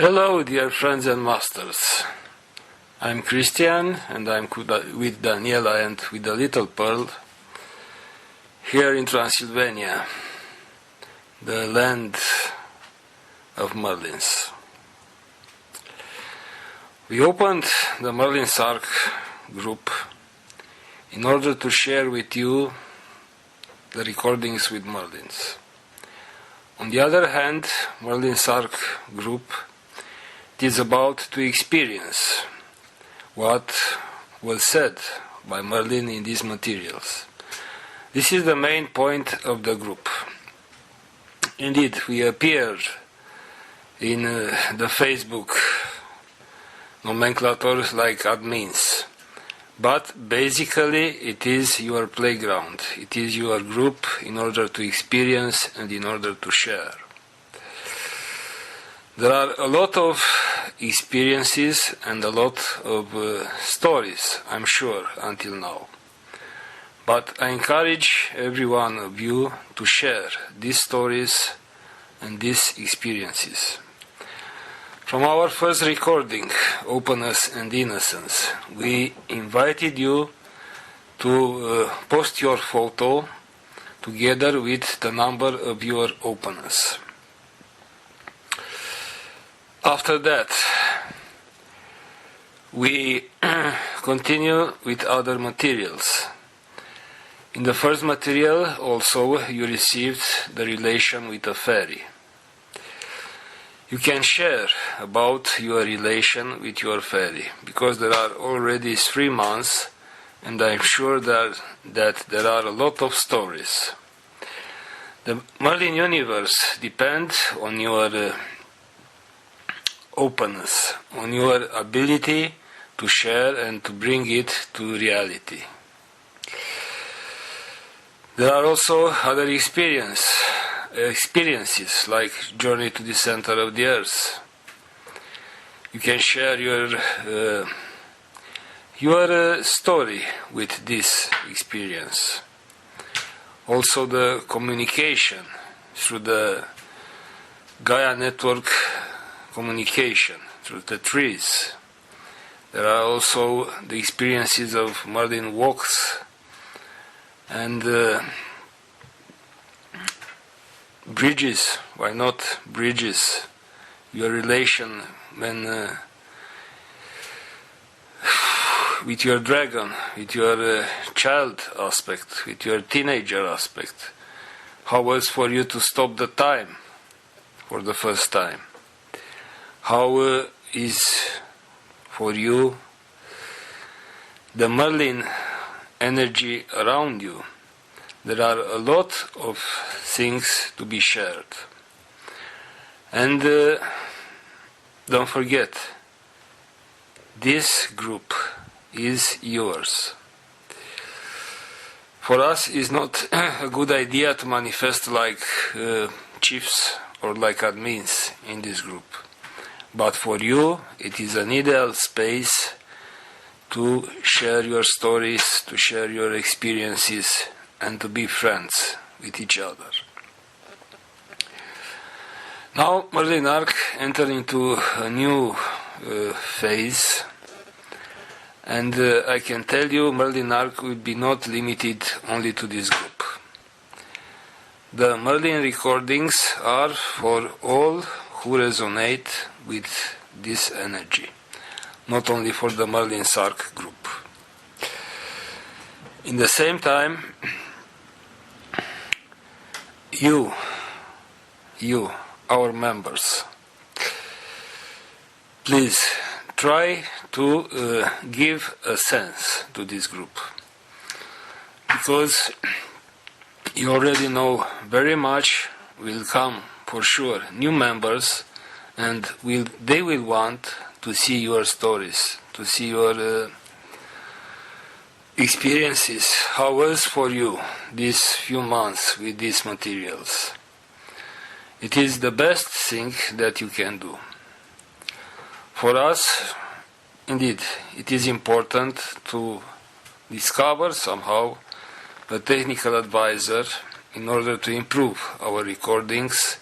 Hello, dear friends and masters. I'm Christian, and I'm with Daniela and with the little Pearl here in Transylvania, the land of Merlins. We opened the Merlin's Ark group in order to share with you the recordings with Merlins. On the other hand, Merlin's Ark group, it is about to experience what was said by Merlin in these materials. This is the main point of the group. Indeed, we appear in the Facebook nomenclators like admins, but basically it is your playground, it is your group in order to experience and in order to share. There are a lot of experiences and a lot of stories, I'm sure, until now. But I encourage every one of you to share these stories and these experiences. From our first recording, Openness and Innocence, we invited you to post your photo together with the number of your openness. After that, we continue with other materials. In the first material also you received the relation with a fairy. You can share about your relation with your fairy, because there are already 3 months and I'm sure that there are a lot of stories. The Merlin universe depends on your openness, on your ability to share and to bring it to reality. There are also other experiences like Journey to the Center of the Earth. You can share your story with this experience. Also the communication through the Gaia network communication through the trees. There are also the experiences of Merlin walks and bridges. Why not bridges? Your relation when with your dragon, with your child aspect, with your teenager aspect. How was for you to stop the time for the first time? How is for you the Merlin energy around you? There are a lot of things to be shared. And don't forget, this group is yours. For us, it's not a good idea to manifest like chiefs or like admins in this group. But for you, it is an ideal space to share your stories, to share your experiences, and to be friends with each other. Now, Merlin Ark entered into a new phase, and I can tell you, Merlin Ark will be not limited only to this group. The Merlin recordings are for all who resonate with this energy, not only for the Merlin's Ark group. In the same time, you, our members, please try to give a sense to this group, because you already know very much will come for sure new members, and they will want to see your stories, to see your experiences. How was for you these few months with these materials? It is the best thing that you can do. For us, indeed, it is important to discover somehow a technical advisor in order to improve our recordings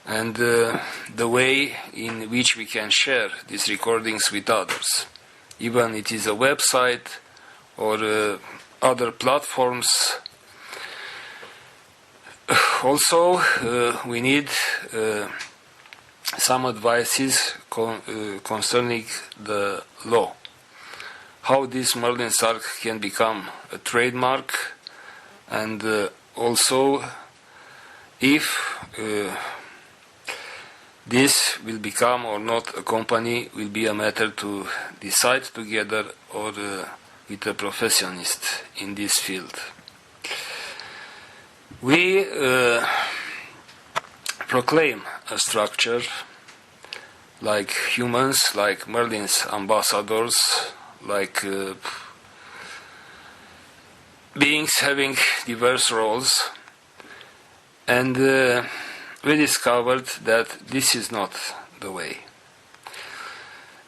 and the way in which we can share these recordings with others. Even it is a website or other platforms. Also, we need some advices concerning the law. How this Merlin's Ark can become a trademark, and also if this will become or not a company will be a matter to decide together or with a professionist in this field. We proclaim a structure like humans, like Merlin's ambassadors, like beings having diverse roles, and we discovered that this is not the way.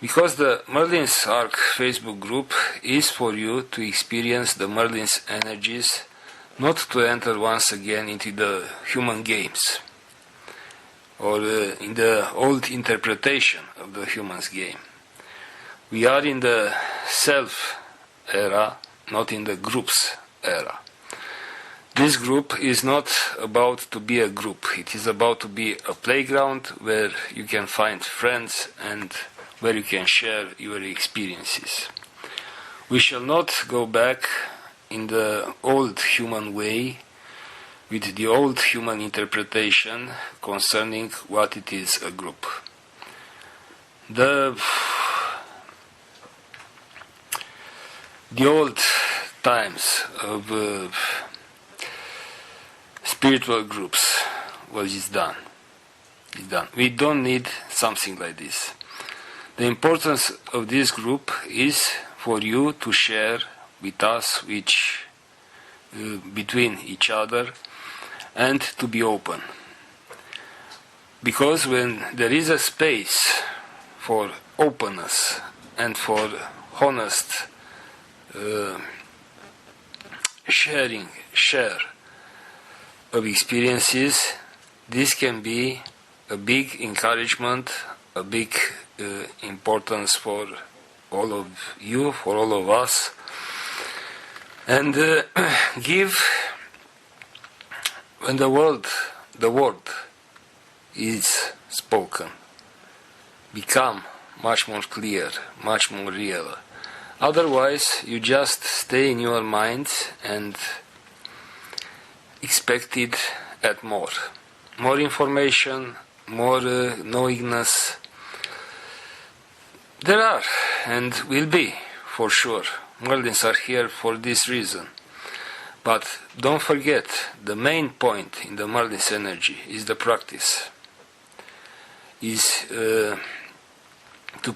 Because the Merlin's Ark Facebook group is for you to experience the Merlin's energies, not to enter once again into the human games or in the old interpretation of the human's game. We are in the self era, not in the groups era. This group is not about to be a group. It is about to be a playground where you can find friends and where you can share your experiences. We shall not go back in the old human way with the old human interpretation concerning what it is a group. The old times of spiritual groups is done. We don't need something like this. The importance of this group is for you to share with us, between each other, and to be open. Because when there is a space for openness and for honest share of experiences, this can be a big encouragement, a big importance for all of you, for all of us, and give, when the word is spoken, become much more clear, much more real. Otherwise, you just stay in your mind and expect it at more information, more knowingness. There are and will be, for sure. Merlins are here for this reason. But don't forget, the main point in the Merlin's energy is the practice. Is to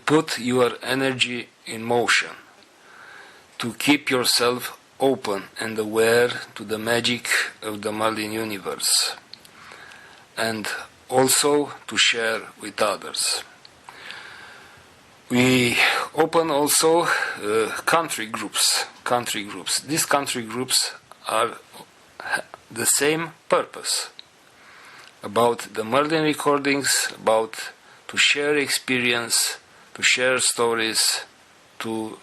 put your energy in motion, to keep yourself open and aware to the magic of the Merlin universe, and also to share with others. We open also country groups. These country groups are the same purpose, about the Merlin recordings, about to share experience, to share stories, to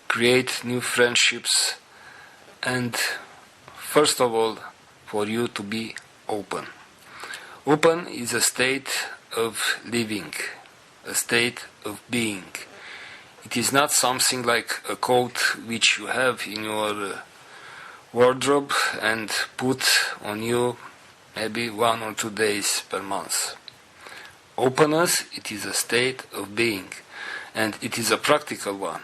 create new friendships, and first of all, for you to be open. Open is a state of living, a state of being. It is not something like a coat which you have in your wardrobe and put on you maybe 1 or 2 days per month. Openness, it is a state of being, and it is a practical one.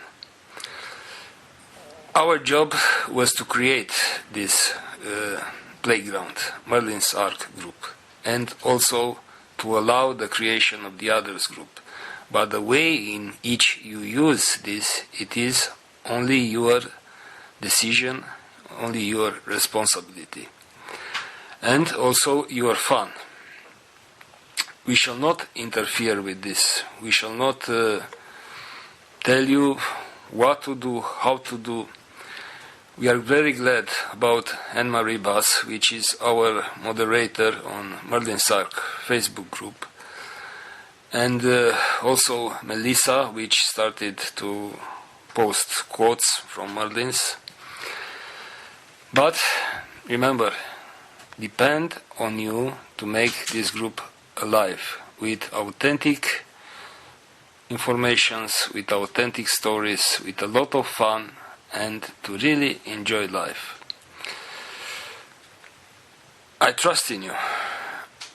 Our job was to create this playground, Merlin's Ark group, and also to allow the creation of the others group. But the way in which you use this, it is only your decision, only your responsibility, and also your fun. We shall not interfere with this. We shall not tell you what to do, how to do. We are very glad about Anne-Marie Bass, which is our moderator on Merlin Sark Facebook group, and also Melissa, which started to post quotes from Merlins. But remember, depend on you to make this group alive with authentic informations, with authentic stories, with a lot of fun, and to really enjoy life. I trust in you.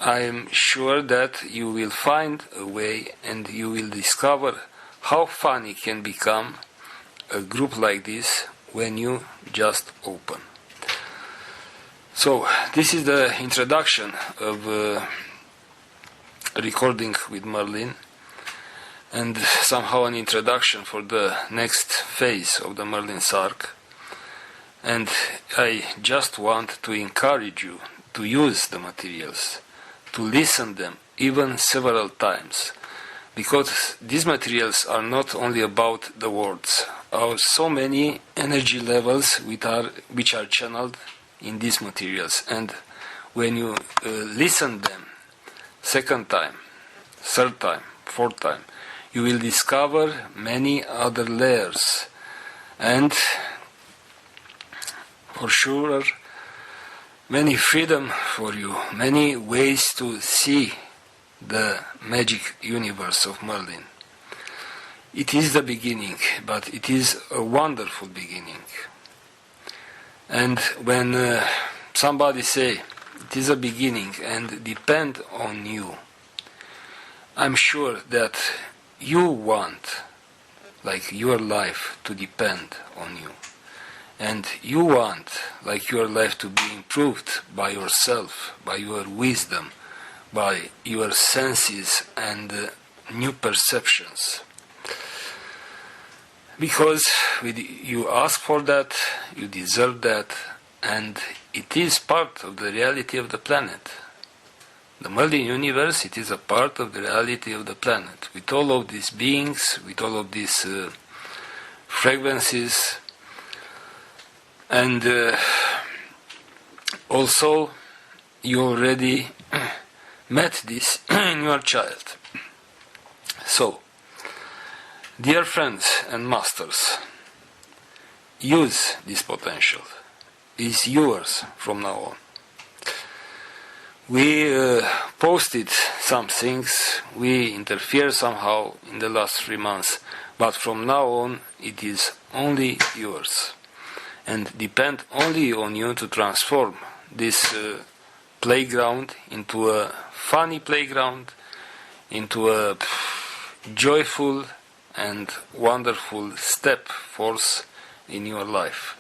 I am sure that you will find a way and you will discover how fun it can become a group like this when you just open. So, this is the introduction of recording with Merlin, and somehow an introduction for the next phase of the Merlin Sark. And I just want to encourage you to use the materials, to listen them even several times, because these materials are not only about the words. There are so many energy levels which are channeled in these materials, and when you listen them second time, third time, fourth time, you will discover many other layers, and for sure many freedom for you, many ways to see the magic universe of Merlin. It is the beginning, but it is a wonderful beginning. And when somebody say it is a beginning and depend on you, I'm sure that you want, like your life, to depend on you. And you want, like your life, to be improved by yourself, by your wisdom, by your senses and new perceptions. Because you ask for that, you deserve that, and it is part of the reality of the planet. The Merlin universe, it is a part of the reality of the planet, with all of these beings, with all of these fragrances, and also you already met this in your child. So, dear friends and masters, use this potential. It's yours from now on. We posted some things, we interfered somehow in the last 3 months, but from now on it is only yours. And depend only on you to transform this playground into a funny playground, into a joyful and wonderful step forth in your life.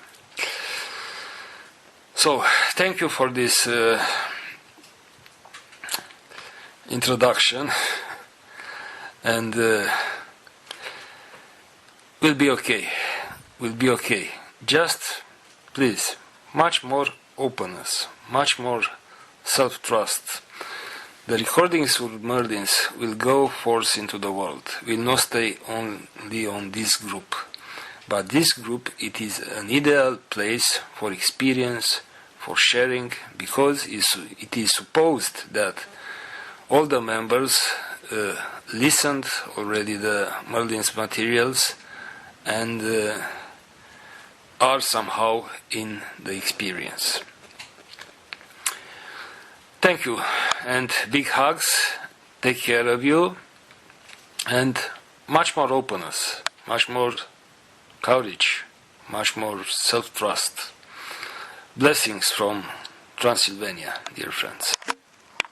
So, thank you for this introduction, and we'll be okay. We'll be okay. Just, please, much more openness, much more self-trust. The recordings with Merlins will go forth into the world, will not stay only on this group. But this group, it is an ideal place for experience, for sharing, because it is supposed that all the members listened already the Merlin's materials and are somehow in the experience. Thank you, and big hugs, take care of you, and much more openness, much more courage, much more self-trust. Blessings from Transylvania, dear friends.